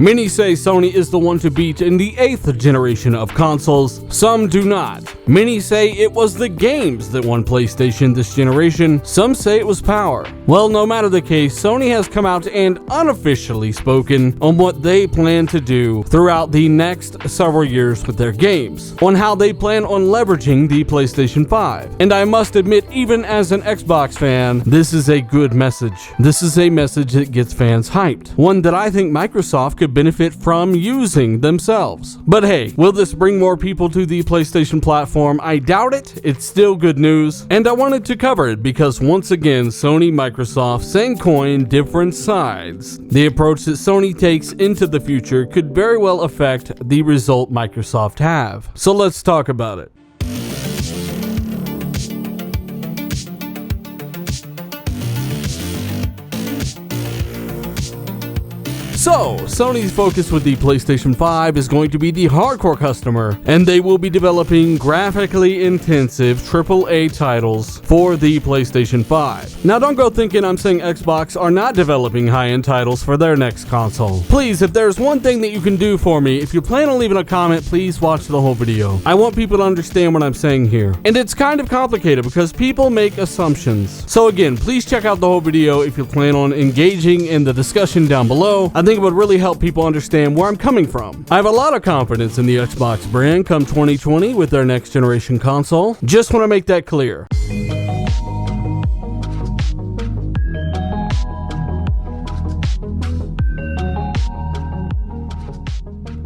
Many say Sony is the one to beat in the 8th generation of consoles, some do not. Many say it was the games that won PlayStation this generation, some say it was power. Well, no matter the case, Sony has come out and unofficially spoken on what they plan to do throughout the next several years with their games, on how they plan on leveraging the PlayStation 5. And I must admit, even as an Xbox fan, this is a good message. This is a message that gets fans hyped, one that I think Microsoft could benefit from using themselves. But hey, will this bring more people to the PlayStation platform? I doubt it. It's still good news, and I wanted to cover it because once again, Sony, Microsoft, same coin, different sides. The approach that Sony takes into the future could very well affect the result Microsoft have. So let's talk about it. So, Sony's focus with the PlayStation 5 is going to be the hardcore customer, and they will be developing graphically intensive AAA titles for the PlayStation 5. Now, don't go thinking I'm saying Xbox are not developing high-end titles for their next console. Please, if there's one thing that you can do for me, if you plan on leaving a comment, please watch the whole video. I want people to understand what I'm saying here. And it's kind of complicated because people make assumptions. So again, please check out the whole video if you plan on engaging in the discussion down below. I think it would really help people understand where I'm coming from. I have a lot of confidence in the Xbox brand come 2020 with their next generation console. Just want to make that clear.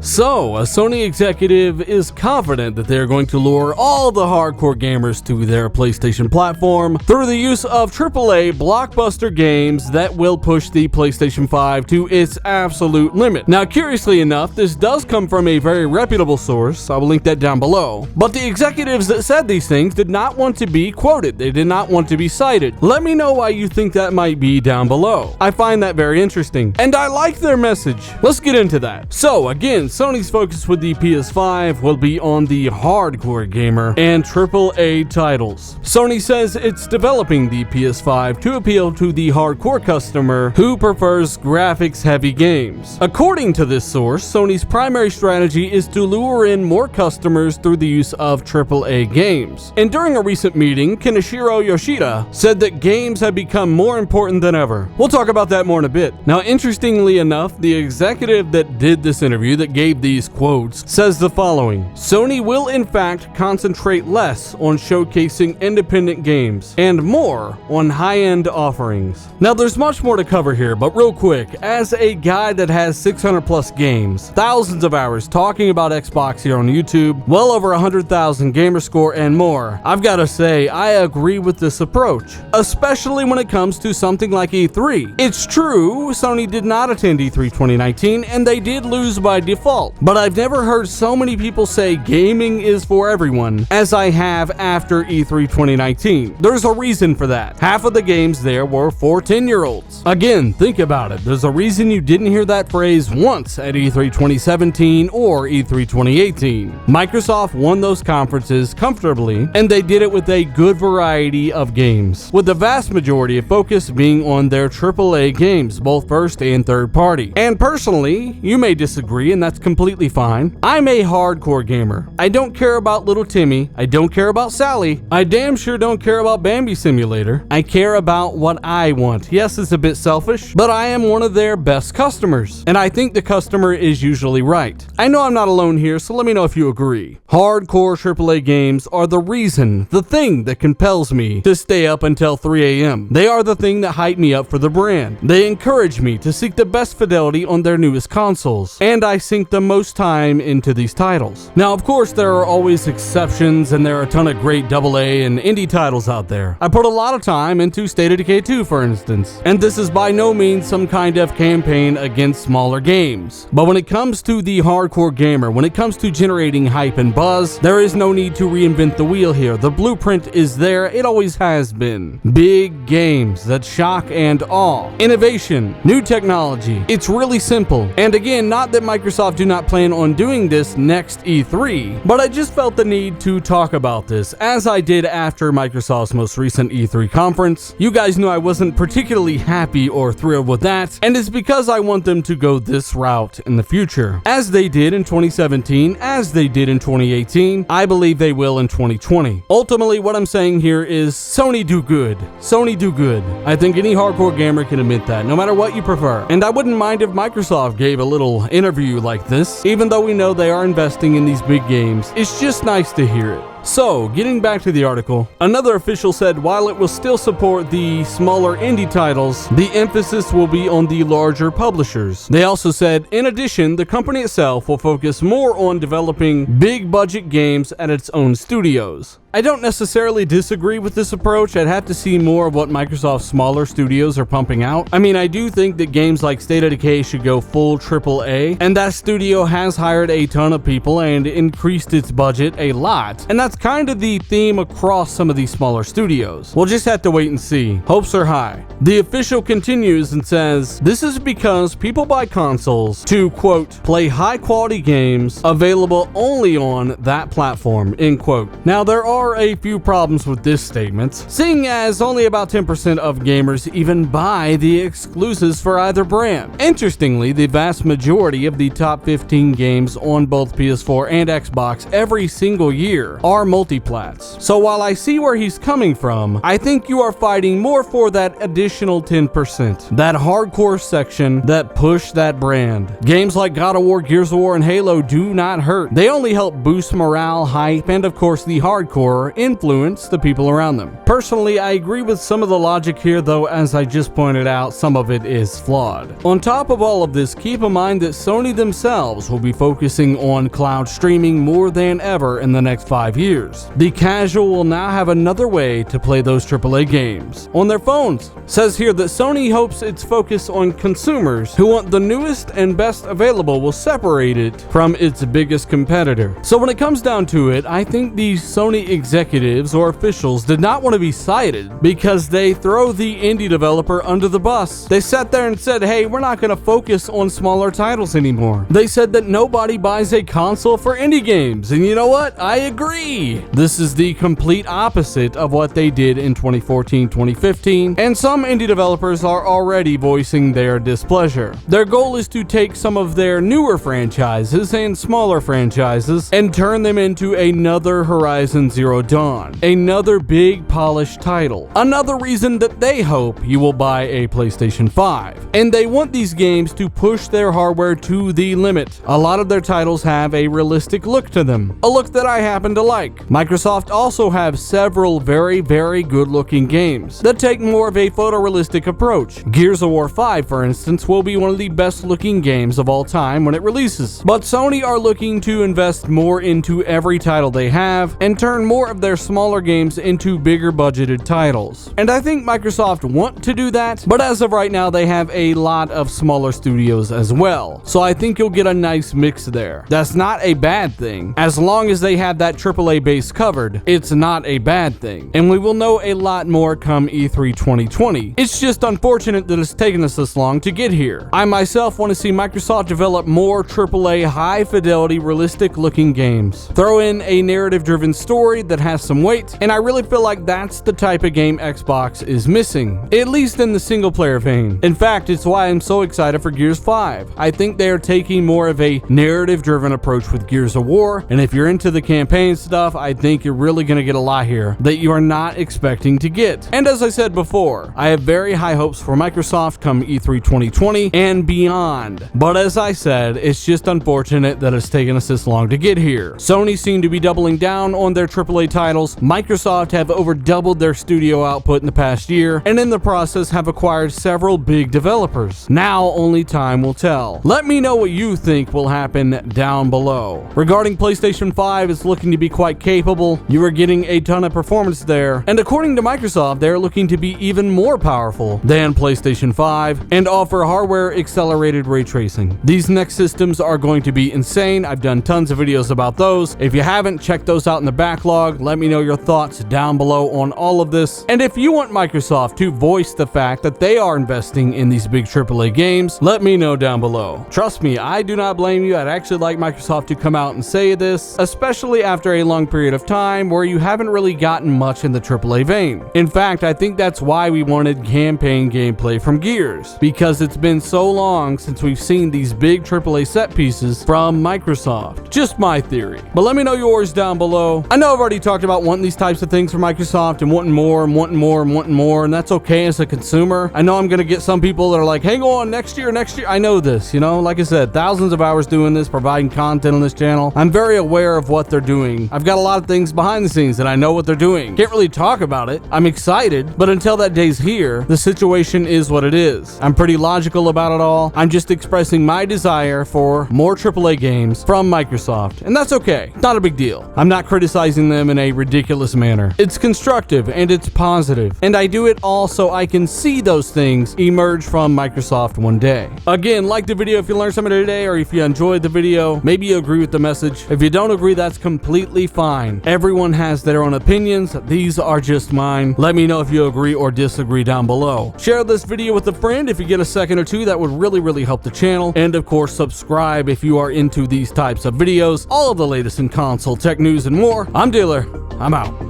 So, a Sony executive is confident that they're going to lure all the hardcore gamers to their PlayStation platform through the use of AAA blockbuster games that will push the PlayStation 5 to its absolute limit. Now, curiously enough, this does come from a very reputable source. I will link that down below. But the executives that said these things did not want to be quoted. They did not want to be cited. Let me know why you think that might be down below. I find that very interesting, and I like their message. Let's get into that. So, again, Sony's focus with the PS5 will be on the hardcore gamer and AAA titles. Sony says it's developing the PS5 to appeal to the hardcore customer who prefers graphics-heavy games. According to this source, Sony's primary strategy is to lure in more customers through the use of AAA games. And during a recent meeting, Kenichiro Yoshida said that games have become more important than ever. We'll talk about that more in a bit. Now, interestingly enough, the executive that did this interview, that gave these quotes, says the following: Sony will in fact concentrate less on showcasing independent games and more on high-end offerings. Now, there's much more to cover here, but real quick, as a guy that has 600 plus games, thousands of hours talking about Xbox here on YouTube, well over 100,000 gamer score and more, I've got to say I agree with this approach, especially when it comes to something like E3. It's true, Sony did not attend E3 2019 and they did lose by default. But I've never heard so many people say gaming is for everyone as I have after E3 2019. There's a reason for that. Half of the games there were for 10-year-olds. Again, think about it. There's a reason you didn't hear that phrase once at E3 2017 or E3 2018. Microsoft won those conferences comfortably, and they did it with a good variety of games, with the vast majority of focus being on their AAA games, both first and third party. And personally, you may disagree, and that's completely fine. I'm a hardcore gamer. I don't care about little Timmy. I don't care about Sally. I damn sure don't care about Bambi Simulator. I care about what I want. Yes, it's a bit selfish, but I am one of their best customers, and I think the customer is usually right. I know I'm not alone here, so let me know if you agree. Hardcore AAA games are the reason, the thing that compels me to stay up until 3 a.m. They are the thing that hype me up for the brand. They encourage me to seek the best fidelity on their newest consoles, and I sink the most time into these titles. Now, of course, there are always exceptions, and there are a ton of great AA and indie titles out there. I put a lot of time into State of Decay 2, for instance, and this is by no means some kind of campaign against smaller games. But when it comes to the hardcore gamer, when it comes to generating hype and buzz, there is no need to reinvent the wheel here. The blueprint is there. It always has been. Big games that shock and awe. Innovation. New technology. It's really simple. And again, not that Microsoft do not plan on doing this next E3, but I just felt the need to talk about this, as I did after Microsoft's most recent E3 conference. You guys knew I wasn't particularly happy or thrilled with that, and it's because I want them to go this route in the future. As they did in 2017, as they did in 2018, I believe they will in 2020. Ultimately, what I'm saying here is Sony do good. Sony do good. I think any hardcore gamer can admit that, no matter what you prefer. And I wouldn't mind if Microsoft gave a little interview like this, even though we know they are investing in these big games. It's just nice to hear it. So, getting back to the article, another official said while it will still support the smaller indie titles, the emphasis will be on the larger publishers. They also said, in addition, the company itself will focus more on developing big budget games at its own studios. I don't necessarily disagree with this approach. I'd have to see more of what Microsoft's smaller studios are pumping out. I mean, I do think that games like State of Decay should go full AAA, and that studio has hired a ton of people and increased its budget a lot, and that's kind of the theme across some of these smaller studios. We'll just have to wait and see. Hopes are high. The official continues and says, this is because people buy consoles to, quote, play high quality games available only on that platform, end quote. Now, there are a few problems with this statement, seeing as only about 10% of gamers even buy the exclusives for either brand. Interestingly, the vast majority of the top 15 games on both PS4 and Xbox every single year are multiplats. So while I see where he's coming from, I think you are fighting more for that additional 10%, that hardcore section that push that brand. Games like God of War, Gears of War, and Halo do not hurt. They only help boost morale, hype, and of course the hardcore influence the people around them. Personally, I agree with some of the logic here, though as I just pointed out, some of it is flawed. On top of all of this, keep in mind that Sony themselves will be focusing on cloud streaming more than ever in the next 5 years. The casual will now have another way to play those AAA games on their phones. Says here that Sony hopes its focus on consumers who want the newest and best available will separate it from its biggest competitor. So when it comes down to it, I think the Sony executives or officials did not want to be cited because they throw the indie developer under the bus. They sat there and said, hey, we're not going to focus on smaller titles anymore. They said that nobody buys a console for indie games, and you know what? I agree. This is the complete opposite of what they did in 2014, 2015, and some indie developers are already voicing their displeasure. Their goal is to take some of their newer franchises and smaller franchises and turn them into another Horizon Zero Dawn, another big polished title, another reason that they hope you will buy a PlayStation 5. And they want these games to push their hardware to the limit. A lot of their titles have a realistic look to them, a look that I happen to like. Microsoft also have several very good looking games that take more of a photorealistic approach. Gears of War 5, for instance, will be one of the best looking games of all time when it releases. But Sony are looking to invest more into every title they have and turn more of their smaller games into bigger budgeted titles. And I think Microsoft want to do that, but as of right now they have a lot of smaller studios as well. So I think you'll get a nice mix there. That's not a bad thing. As long as they have that AAA base covered, it's not a bad thing. And we will know a lot more come E3 2020. It's just unfortunate that it's taken us this long to get here. I myself want to see Microsoft develop more AAA high fidelity realistic looking games. Throw in a narrative driven story that has some weight, and I really feel like that's the type of game Xbox is missing, at least in the single player vein. In fact, it's why I'm so excited for Gears 5. I think they are taking more of a narrative driven approach with Gears of War, and if you're into the campaign stuff, I think you're really going to get a lot here that you are not expecting to get. And as I said before, I have very high hopes for Microsoft come E3 2020 and beyond. But as I said, it's just unfortunate that it's taken us this long to get here. Sony seemed to be doubling down on their AAA titles. Microsoft have over doubled their studio output in the past year, and in the process have acquired several big developers. Now only time will tell. Let me know what you think will happen down below. Regarding PlayStation 5, it's looking to be quite capable. You are getting a ton of performance there, and according to Microsoft, they're looking to be even more powerful than PlayStation 5 and offer hardware accelerated ray tracing. These next systems are going to be insane. I've done tons of videos about those. If you haven't, check those out in the backlog. Dog. Let me know your thoughts down below on all of this. And if you want Microsoft to voice the fact that they are investing in these big AAA games, let me know down below. Trust me, I do not blame you. I'd actually like Microsoft to come out and say this, especially after a long period of time where you haven't really gotten much in the AAA vein. In fact, I think that's why we wanted campaign gameplay from Gears, because it's been so long since we've seen these big AAA set pieces from Microsoft. Just my theory. But let me know yours down below. I know I've already talked about wanting these types of things from Microsoft and wanting more and wanting more and wanting more, and that's okay as a consumer. I know I'm going to get some people that are like, hang on, next year. I know this, you know, like I said, thousands of hours doing this, providing content on this channel. I'm very aware of what they're doing. I've got a lot of things behind the scenes and I know what they're doing. Can't really talk about it. I'm excited, but until that day's here, the situation is what it is. I'm pretty logical about it all. I'm just expressing my desire for more AAA games from Microsoft, and that's okay. Not a big deal. I'm not criticizing them in a ridiculous manner. It's constructive and it's positive, and I do it all so I can see those things emerge from Microsoft one day. Again, like the video if you learned something today, or if you enjoyed the video. Maybe you agree with the message. If you don't agree, that's completely fine. Everyone has their own opinions. These are just mine. Let me know if you agree or disagree down below. Share this video with a friend if you get a second or two. That would really help the channel. And of course, subscribe if you are into these types of videos. All of the latest in console tech news and more. I'm Dealer. I'm out.